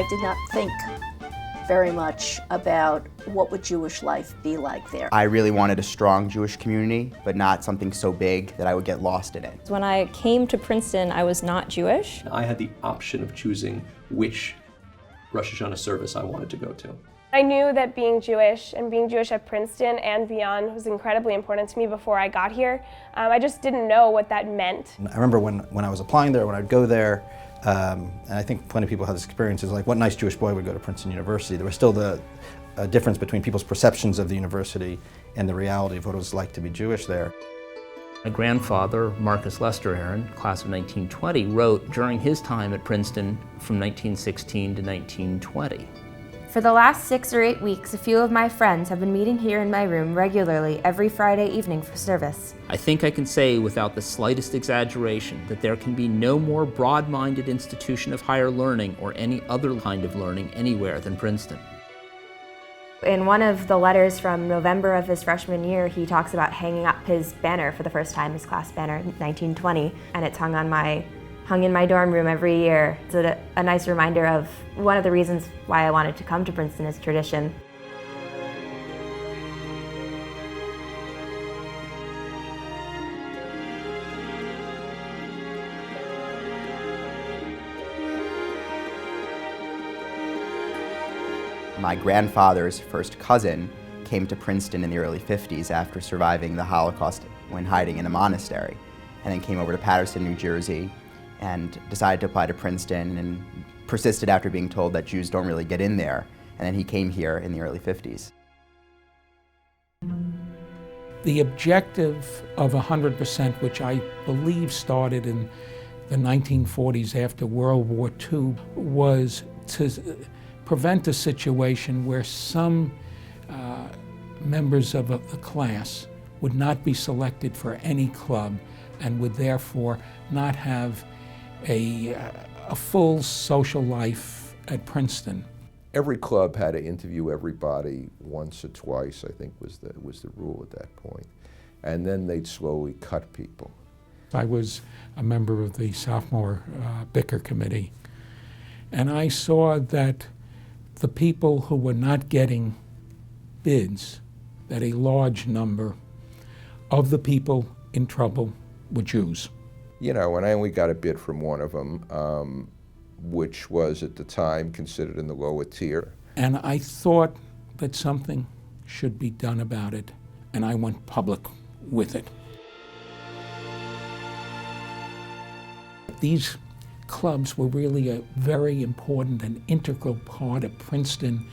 I did not think very much about what would Jewish life be like there. I really wanted a strong Jewish community, but not something so big that I would get lost in it. When I came to Princeton, I was not Jewish. I had the option of choosing which Rosh Hashanah service I wanted to go to. I knew that being Jewish and being Jewish at Princeton and beyond was incredibly important to me before I got here. I just didn't know what that meant. I remember when I was applying there, when I'd go there, and I think plenty of people have this experience, is like, what nice Jewish boy would go to Princeton University? There was still the difference between people's perceptions of the university and the reality of what it was like to be Jewish there. My grandfather, Marcus Lester Aaron, class of 1920, wrote during his time at Princeton from 1916 to 1920. For the last 6 or 8 weeks, a few of my friends have been meeting here in my room regularly every Friday evening for service. I think I can say without the slightest exaggeration that there can be no more broad-minded institution of higher learning or any other kind of learning anywhere than Princeton. In one of the letters from November of his freshman year, he talks about hanging up his banner for the first time, his class banner, 1920, and it's hung in my dorm room every year. It's a nice reminder of one of the reasons why I wanted to come to Princeton is tradition. My grandfather's first cousin came to Princeton in the early 50s after surviving the Holocaust when hiding in a monastery, and then came over to Paterson, New Jersey, and decided to apply to Princeton and persisted after being told that Jews don't really get in there. And then he came here in the early 50s. The objective of 100%, which I believe started in the 1940s after World War II, was to prevent a situation where some members of a class would not be selected for any club and would therefore not have a full social life at Princeton. Every club had to interview everybody once or twice, I think was the rule at that point. And then they'd slowly cut people. I was a member of the sophomore Bicker committee, and I saw that the people who were not getting bids, that a large number of the people in trouble were Jews. You know, and I only got a bid from one of them, which was at the time considered in the lower tier. And I thought that something should be done about it, and I went public with it. These clubs were really a very important and integral part of Princeton,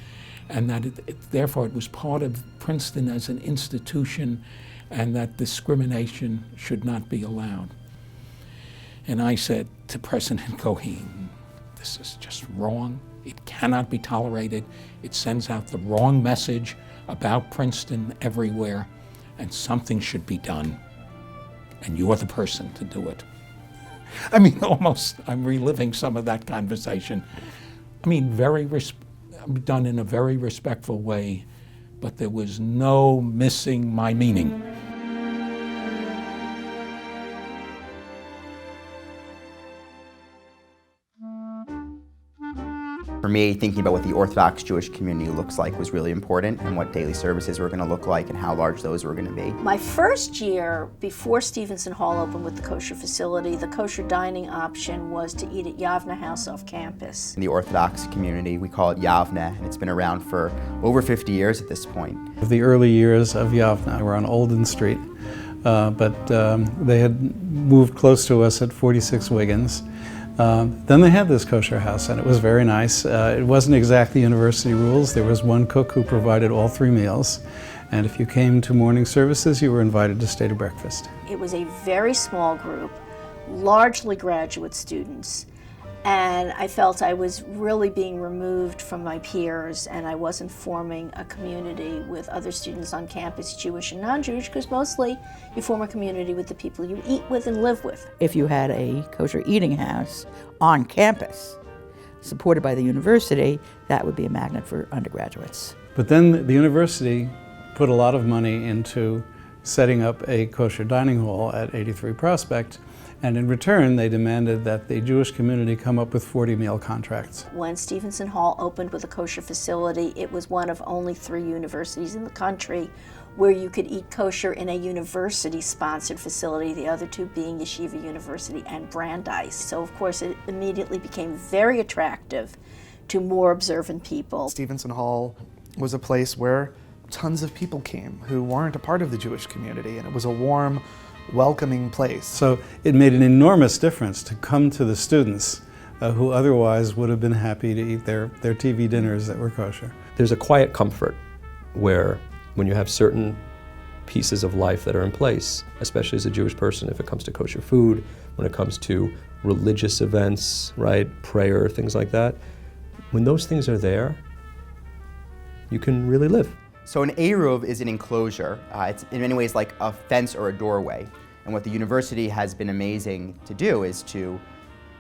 and that therefore it was part of Princeton as an institution, and that discrimination should not be allowed. And I said to President Cohen, this is just wrong. It cannot be tolerated. It sends out the wrong message about Princeton everywhere, and something should be done. And you're the person to do it. I mean, almost, I'm reliving some of that conversation. I mean, done in a very respectful way, but there was no missing my meaning. For me, thinking about what the Orthodox Jewish community looks like was really important, and what daily services were going to look like and how large those were going to be. My first year, before Stevenson Hall opened with the kosher facility, the kosher dining option was to eat at Yavne House off campus. In the Orthodox community, we call it Yavne, and it's been around for over 50 years at this point. The early years of Yavne were on Olden Street, but they had moved close to us at 46 Wiggins. Then they had this kosher house, and it was very nice. It wasn't exactly university rules. There was one cook who provided all 3 meals, and if you came to morning services, you were invited to stay to breakfast. It was a very small group, largely graduate students, and I felt I was really being removed from my peers, and I wasn't forming a community with other students on campus, Jewish and non-Jewish, because mostly you form a community with the people you eat with and live with. If you had a kosher eating house on campus, supported by the university, that would be a magnet for undergraduates. But then the university put a lot of money into setting up a kosher dining hall at 83 Prospect, And in return, they demanded that the Jewish community come up with 40 meal contracts. When Stevenson Hall opened with a kosher facility, it was one of only 3 universities in the country where you could eat kosher in a university-sponsored facility, the other 2 being Yeshiva University and Brandeis. So of course it immediately became very attractive to more observant people. Stevenson Hall was a place where tons of people came who weren't a part of the Jewish community, and it was a warm, welcoming place. So it made an enormous difference to come to the students who otherwise would have been happy to eat their TV dinners that were kosher. There's a quiet comfort where when you have certain pieces of life that are in place, especially as a Jewish person, if it comes to kosher food, when it comes to religious events, right, prayer, things like that, when those things are there, you can really live. So an eruv is an enclosure. It's in many ways like a fence or a doorway. And what the university has been amazing to do is to,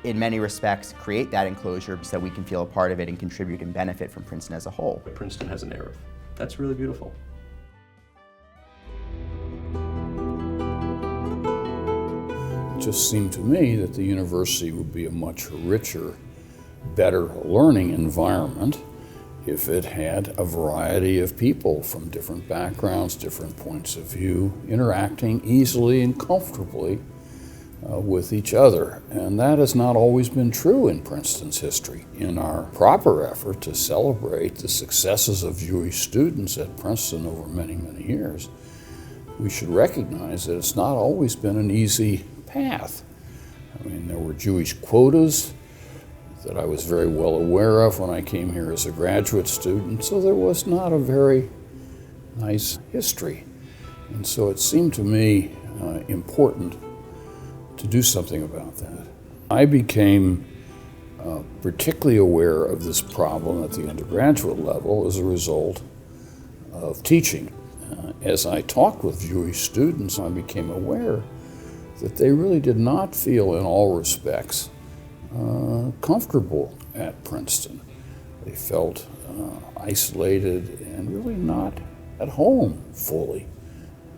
in many respects, create that enclosure so that we can feel a part of it and contribute and benefit from Princeton as a whole. Princeton has an eruv. That's really beautiful. It just seemed to me that the university would be a much richer, better learning environment if it had a variety of people from different backgrounds, different points of view, interacting easily and comfortably with each other. And that has not always been true in Princeton's history. In our proper effort to celebrate the successes of Jewish students at Princeton over many, many years, we should recognize that it's not always been an easy path. I mean, there were Jewish quotas that I was very well aware of when I came here as a graduate student, so there was not a very nice history. And so it seemed to me important to do something about that. I became particularly aware of this problem at the undergraduate level as a result of teaching. As I talked with Jewish students, I became aware that they really did not feel in all respects comfortable at Princeton. They felt isolated and really not at home fully.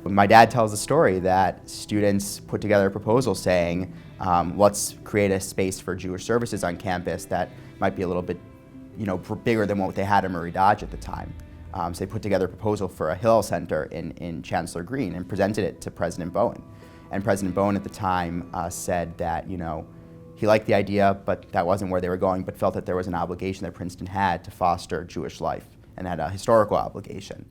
My dad tells a story that students put together a proposal saying, let's create a space for Jewish services on campus that might be a little bit, bigger than what they had in Murray Dodge at the time. So they put together a proposal for a Hillel Center in Chancellor Green and presented it to President Bowen. And President Bowen at the time said that, he liked the idea, but that wasn't where they were going, but felt that there was an obligation that Princeton had to foster Jewish life and had a historical obligation.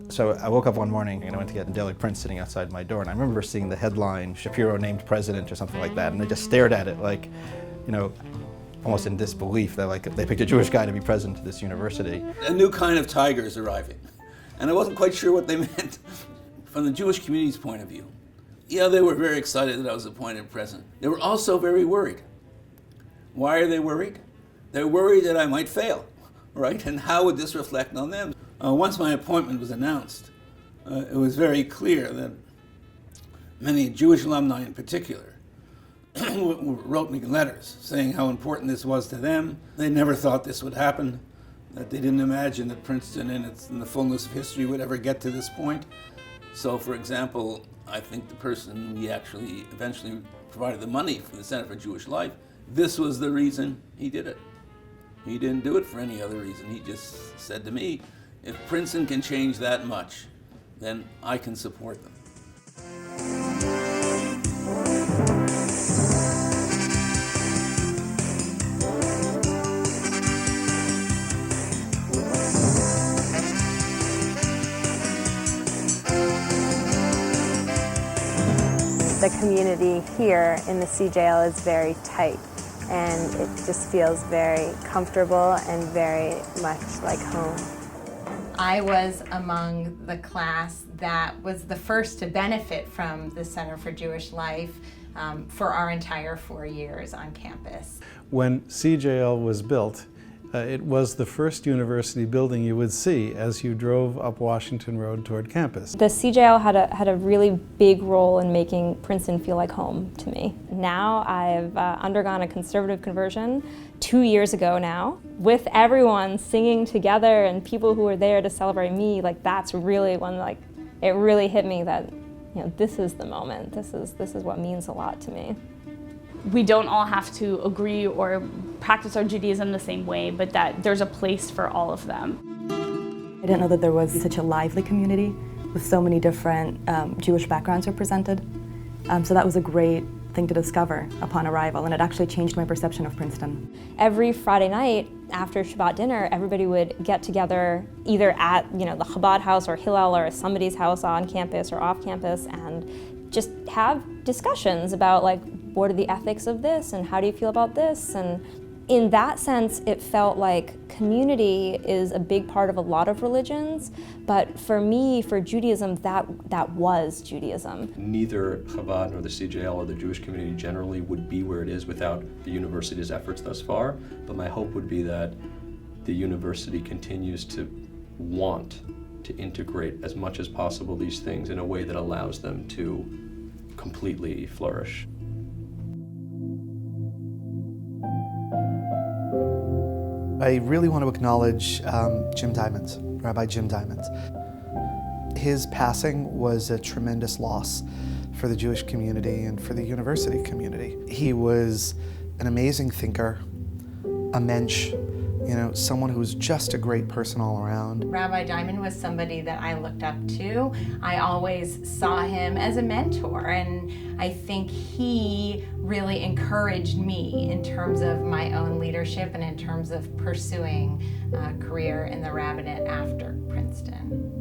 So I woke up one morning and I went to get in Daily Print sitting outside my door, and I remember seeing the headline, Shapiro named president or something like that, and I just stared at it like, almost in disbelief that they picked a Jewish guy to be president of this university. A new kind of tiger is arriving, and I wasn't quite sure what they meant from the Jewish community's point of view. Yeah, they were very excited that I was appointed president. They were also very worried. Why are they worried? They're worried that I might fail, right? And how would this reflect on them? Once my appointment was announced, it was very clear that many Jewish alumni in particular wrote me letters saying how important this was to them. They never thought this would happen, that they didn't imagine that Princeton in the fullness of history would ever get to this point. So, for example, I think the person who actually eventually provided the money for the Center for Jewish Life, this was the reason he did it. He didn't do it for any other reason. He just said to me, if Princeton can change that much, then I can support them. The community here in the CJL is very tight, and it just feels very comfortable and very much like home. I was among the class that was the first to benefit from the Center for Jewish Life for our entire 4 years on campus. When CJL was built, it was the first university building you would see as you drove up Washington Road toward campus. The CJL had a really big role in making Princeton feel like home to me. Now I've undergone a conservative conversion 2 years ago now, with everyone singing together and people who were there to celebrate me. That's really when it really hit me that this is the moment. This is what means a lot to me. We don't all have to agree or practice our Judaism the same way, but that there's a place for all of them. I didn't know that there was such a lively community with so many different Jewish backgrounds represented. So that was a great thing to discover upon arrival, and it actually changed my perception of Princeton. Every Friday night after Shabbat dinner, everybody would get together either at the Chabad house or Hillel or somebody's house on campus or off campus and just have discussions about what are the ethics of this and how do you feel about this. And in that sense, it felt like community is a big part of a lot of religions, but for me, for Judaism, that was Judaism. Neither Chabad nor the CJL or the Jewish community generally would be where it is without the university's efforts thus far, but my hope would be that the university continues to want to integrate as much as possible these things in a way that allows them to completely flourish. I really want to acknowledge Jim Diamond, Rabbi Jim Diamond. His passing was a tremendous loss for the Jewish community and for the university community. He was an amazing thinker, a mensch, someone who was just a great person all around. Rabbi Diamond was somebody that I looked up to. I always saw him as a mentor, and I think he really encouraged me in terms of my own leadership and in terms of pursuing a career in the rabbinate after Princeton.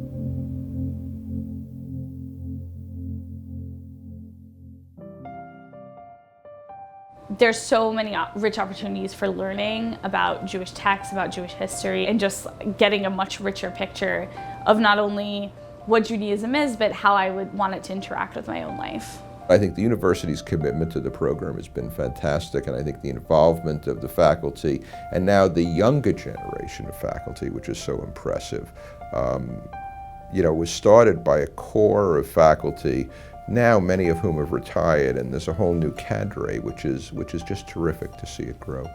There's so many rich opportunities for learning about Jewish texts, about Jewish history, and just getting a much richer picture of not only what Judaism is, but how I would want it to interact with my own life. I think the university's commitment to the program has been fantastic, and I think the involvement of the faculty, and now the younger generation of faculty, which is so impressive, was started by a core of faculty, now many of whom have retired, and there's a whole new cadre, which is just terrific to see it grow.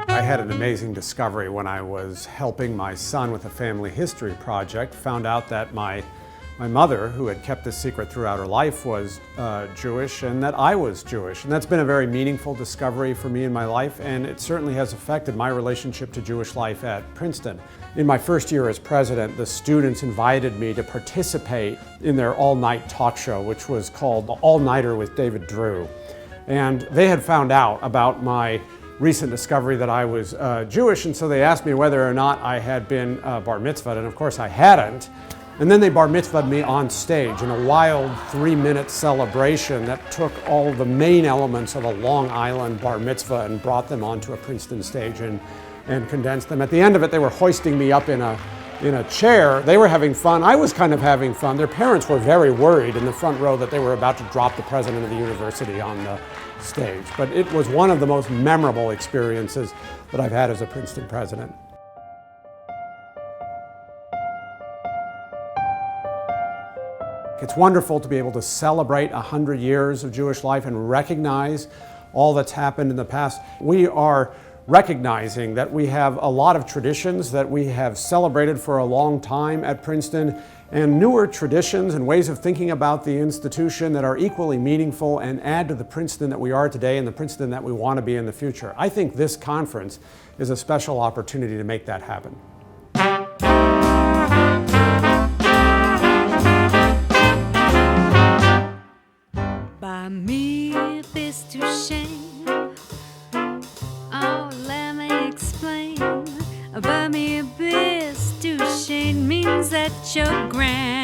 I had an amazing discovery when I was helping my son with a family history project. Found out that my mother, who had kept this secret throughout her life, was Jewish, and that I was Jewish. And that's been a very meaningful discovery for me in my life, and it certainly has affected my relationship to Jewish life at Princeton. In my first year as president, the students invited me to participate in their all-night talk show, which was called All Nighter with David Drew. And they had found out about my recent discovery that I was Jewish, and so they asked me whether or not I had been bar mitzvahed, and of course I hadn't. And then they bar mitzvahed me on stage in a wild 3-minute celebration that took all the main elements of a Long Island bar mitzvah and brought them onto a Princeton stage and condensed them. At the end of it, they were hoisting me up in a chair. They were having fun. I was kind of having fun. Their parents were very worried in the front row that they were about to drop the president of the university on the stage. But it was one of the most memorable experiences that I've had as a Princeton president. It's wonderful to be able to celebrate 100 years of Jewish life and recognize all that's happened in the past. We are recognizing that we have a lot of traditions that we have celebrated for a long time at Princeton, and newer traditions and ways of thinking about the institution that are equally meaningful and add to the Princeton that we are today and the Princeton that we want to be in the future. I think this conference is a special opportunity to make that happen. By me, this to shame. Oh, let me explain. By me, this to shame means that you're grand.